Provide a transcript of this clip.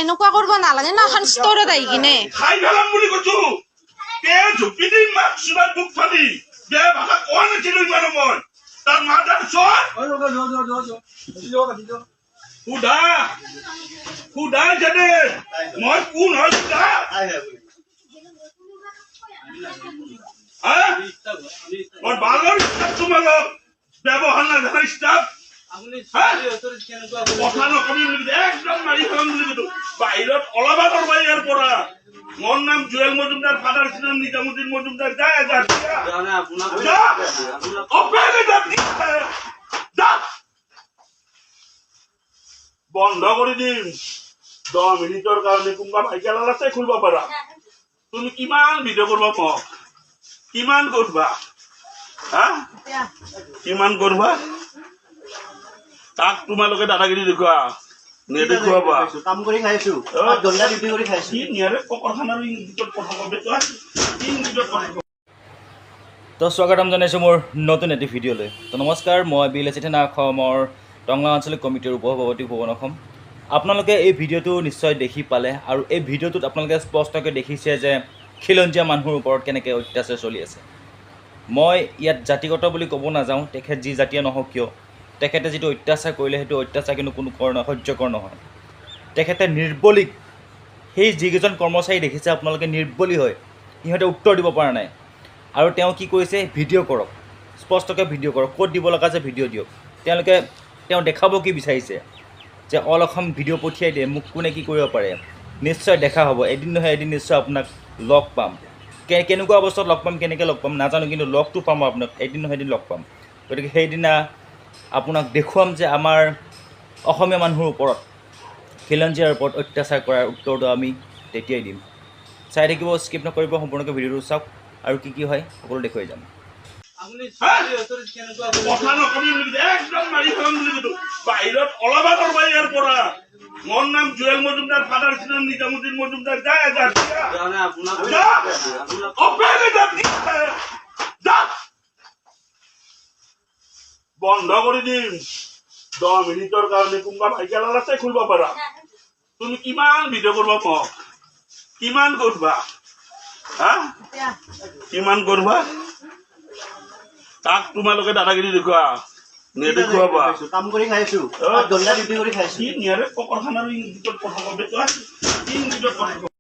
এনেকুৱা কৰিব নালাগে না এখন ষ্টৰত আহি কিনে খাই পেলাম বুলি কৈছো তে ঝুপি দিম মাক চুবাত বুক ফালি বেয়া ভাষা কোৱা নাছিলো ইমান মই তাৰ মা তাৰ চোৱা সুধা সুধা জানে মই কোন হয় সুধা মই বালৰ ষ্টাফ তোমালোক ব্যৱহাৰ নাজানা ষ্টাফ কথা নকবি বুলি একদম মাৰি পেলাম বুলি কৈছো বাহিৰত ওলাবা কৰবা ইয়াৰ পৰা মোৰ নাম জুৱেল মজুমদাৰ ফাদাৰ নাম নিজামুদ্দিন মজুমদাৰ বন্ধ কৰি দিম 10 মিনিটৰ কাৰণে কোনোবা ভাইকেলাল আছে খুলিব পাৰা তুমি কিমান ভিডিঅ' কৰবা কওক কিমান কৰবা কিমান কৰবা তাক তোমালোকে দাদাগিৰি দেখুৱা নেদেখুৱাবা কাম কৰি খাইছো দণ্ডা ডিউটি কৰি খাইছো কি নিয়াৰে ককৰখানাৰ ইংগিতত কথা কবে তো ইংগিতত কথা তো স্বাগতম জনাইছোঁ মোৰ নতুন এটি ভিডিঅ'লৈ তো নমস্কাৰ মই বিলেচি থানা অসমৰ টংলা আঞ্চলিক কমিটিৰ উপসভাপতি ভুৱন অসম আপোনালোকে এই ভিডিঅ'টো নিশ্চয় দেখি পালে আৰু এই ভিডিঅ'টোত আপোনালোকে স্পষ্টকৈ দেখিছে যে খিলঞ্জীয়া মানুহৰ ওপৰত কেনেকৈ অত্যাচাৰ চলি আছে মই ইয়াত জাতিগত বুলি ক'ব নাযাওঁ তেখেত যি জাতীয় নহওক কিয় তেখেতে যিটো অত্যাচাৰ কৰিলে সেইটো অত্যাচাৰ কিন্তু কোনো সহ্যকৰ নহয় তেখেতে নিৰ্বলীক সেই যিকেইজন কৰ্মচাৰী দেখিছে আপোনালোকে নিৰ্বলী হয় সিহঁতে উত্তৰ দিব পৰা নাই আৰু তেওঁ কি কৰিছে ভিডিঅ' কৰক স্পষ্টকৈ ভিডিঅ' কৰক ক'ত দিব লগা আছে ভিডিঅ' দিয়ক তেওঁ দেখাব কি বিচাৰিছে যে অল অসম ভিডিঅ' পঠিয়াই দিয়ে মোক কোনে কি কৰিব পাৰে নিশ্চয় দেখা হ'ব এদিন নহয় এদিন নিশ্চয় আপোনাক লগ পাম কেনেকুৱা অৱস্থাত লগ পাম কেনেকৈ লগ পাম নাজানো কিন্তু লগটো পাম আপোনাক এদিন নহয় এদিন লগ পাম গতিকে সেইদিনা আপোনাক দেখুৱাম যে আমাৰ অসমীয়া মানুহৰ ওপৰত খিলঞ্জীয়াৰ ওপৰত অত্যাচাৰ কৰাৰ উত্তৰটো আমি তেতিয়াই দিম চাই থাকিব স্কিপ নকৰিব সম্পূৰ্ণকৈ ভিডিঅ'টো চাওক আৰু কি হয় সকলো দেখুৱাই যাম কথা নকবি বুলি একদম মাৰি পেলাম বুলি কৈছো বাহিৰত ওলাবা কৰবা ইয়াৰ পৰা মোৰ নাম জুৱেল মজুমদাৰ ফাদাৰ নাম নিজামুদ্দিন মজুমদাৰ বন্ধ কৰি দিম 10 মিনিটৰ কাৰণে কোনোবা ভাইকেলাল আছে খুলিব পাৰা তুমি কিমান ভিডিঅ' কৰবা কওক কিমান কৰবা কিমান কৰবা তাক তোমালোকে দাদাগিৰি দেখুৱা নেদেখুৱাবা কাম কৰি খাইছো দণ্ডা ডিউটি কৰি খাইছো কি নিয়াৰে ককৰখানাৰ ইংগিতত কথা কবে তো ইংগিতত কথা